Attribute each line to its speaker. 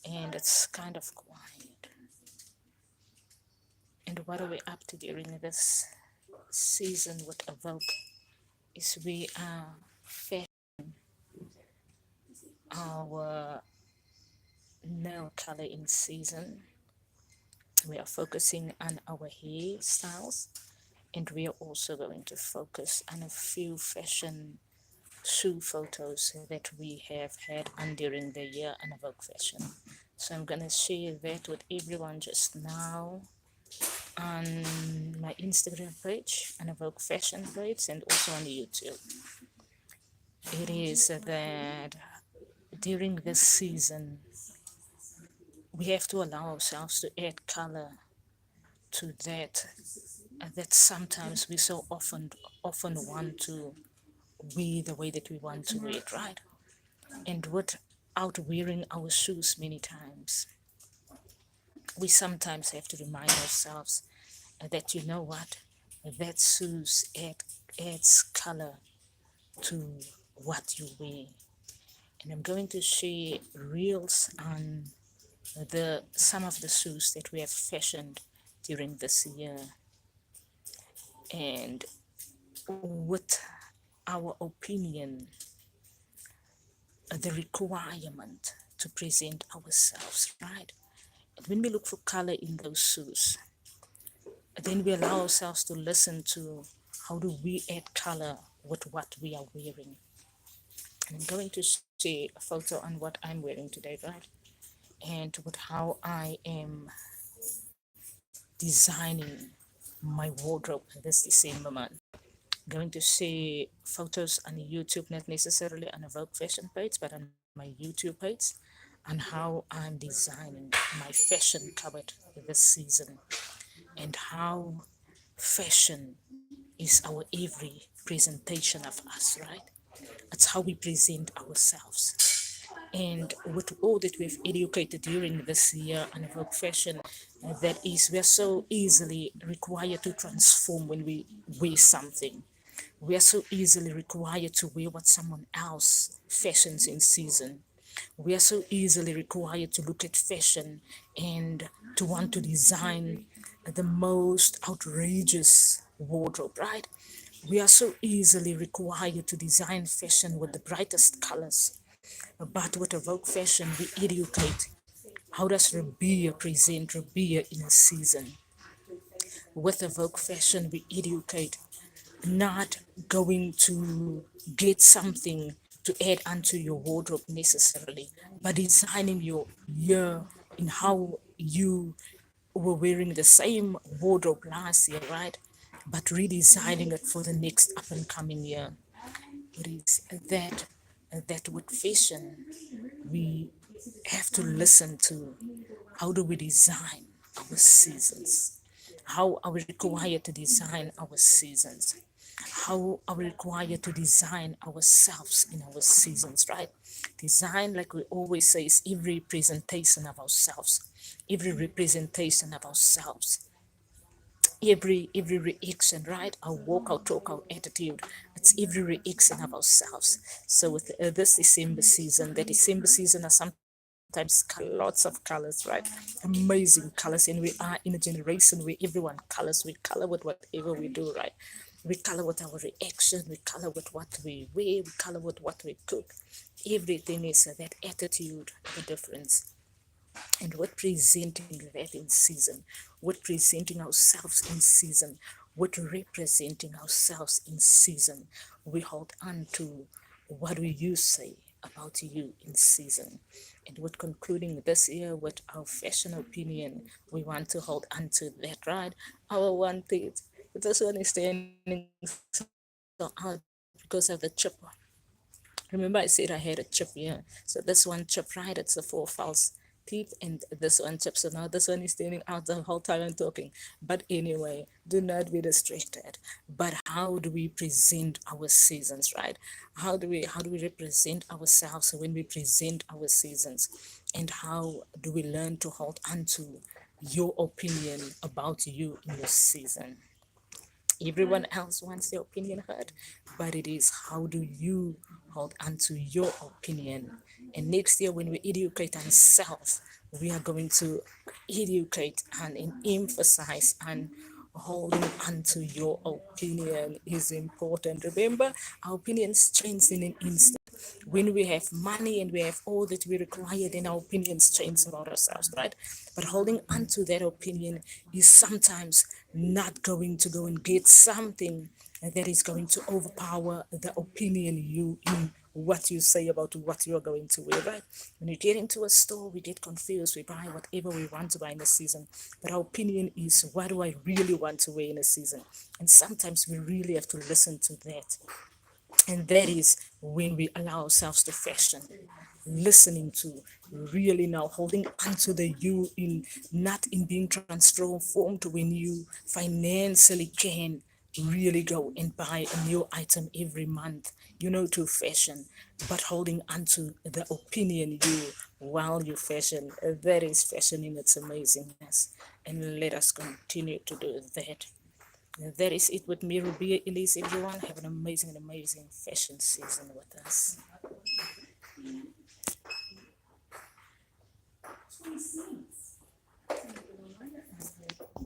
Speaker 1: and it's kind of quiet. And what are we up to during this season with AWOKH is we are fashioning our nail color in season. We are focusing on our hairstyles, and we are also going to focus on a few fashion shoe photos that we have had on during the year on AWOKH fashion. So I'm gonna share that with everyone just now on my Instagram page, on AWOKH fashion page, and also on YouTube. It is that during this season, we have to allow ourselves to add color to that sometimes we so often want to wear the way that we want to wear it, right? And without wearing our shoes many times, we sometimes have to remind ourselves that, you know what, that shoes adds color to what you wear. And I'm going to share reels on the some of the shoes that we have fashioned during this year, and with our opinion, the requirement to present ourselves, right? And when we look for color in those shoes, then we allow ourselves to listen to how do we add color with what we are wearing. And I'm going to share a photo on what I'm wearing today, right? And with how I am designing my wardrobe this December month. Going to see photos on YouTube, not necessarily on a AWOKH fashion page, but on my YouTube page, on how I'm designing my fashion cupboard this season, and how fashion is our every presentation of us, right? It's how we present ourselves. And with all that we've educated during this year on AWOKH fashion, that is, we're so easily required to transform when we wear something. We are so easily required to wear what someone else fashions in season. We are so easily required to look at fashion and to want to design the most outrageous wardrobe, right? We are so easily required to design fashion with the brightest colors. But with AWOKH fashion, we educate. How does Ribea present Ribea in a season? With AWOKH fashion, we educate, not going to get something to add onto your wardrobe necessarily, but designing your year in how you were wearing the same wardrobe last year, right? But redesigning it for the next up and coming year. It is that with fashion, we have to listen to how do we design our seasons? How are we required to design our seasons? How are we required to design ourselves in our seasons, right? Design, like we always say, is every presentation of ourselves, every representation of ourselves, every reaction, right? Our walk, our talk, our attitude, it's every reaction of ourselves. So with this December season, the December season are sometimes lots of colors, right? Amazing colors. And we are in a generation where everyone colors. We color with whatever we do, right? We color with our reaction, we color with what we wear, we color with what we cook. Everything is that attitude, the difference. And we're presenting that in season, we're presenting ourselves in season, we're representing ourselves in season. We hold on to what do you say about you in season. And with concluding this year with our fashion opinion, we want to hold on to that, right? Our one thing, this one is standing so out because of the chip. Remember, I said I had a chip here. So this one chip, right? It's the four false teeth, and this one chip. So now this one is standing out the whole time I'm talking. But anyway, do not be distracted. But how do we present our seasons, right? How do we represent ourselves when we present our seasons? And how do we learn to hold on to your opinion about you in your season? Everyone else wants their opinion heard, but it is how do you hold on to your opinion? And next year, when we educate on self, we are going to educate and emphasize and holding on to your opinion is important. Remember, our opinions change in an instant. When we have money and we have all that we require, then our opinions change about ourselves, right? But holding on to that opinion is sometimes not going to go and get something that is going to overpower the opinion you in what you say about what you're going to wear, right? When you get into a store, we get confused, we buy whatever we want to buy in a season. But our opinion is, what do I really want to wear in a season? And sometimes we really have to listen to that. And that is when we allow ourselves to fashion, listening to, really now holding onto the you in, not in being transformed when you financially can really go and buy a new item every month, to fashion, but holding onto the opinion you while you fashion. That is fashion in its amazingness. And let us continue to do that. That is it with me, Ribea, Elise. Everyone, have an amazing fashion season with us.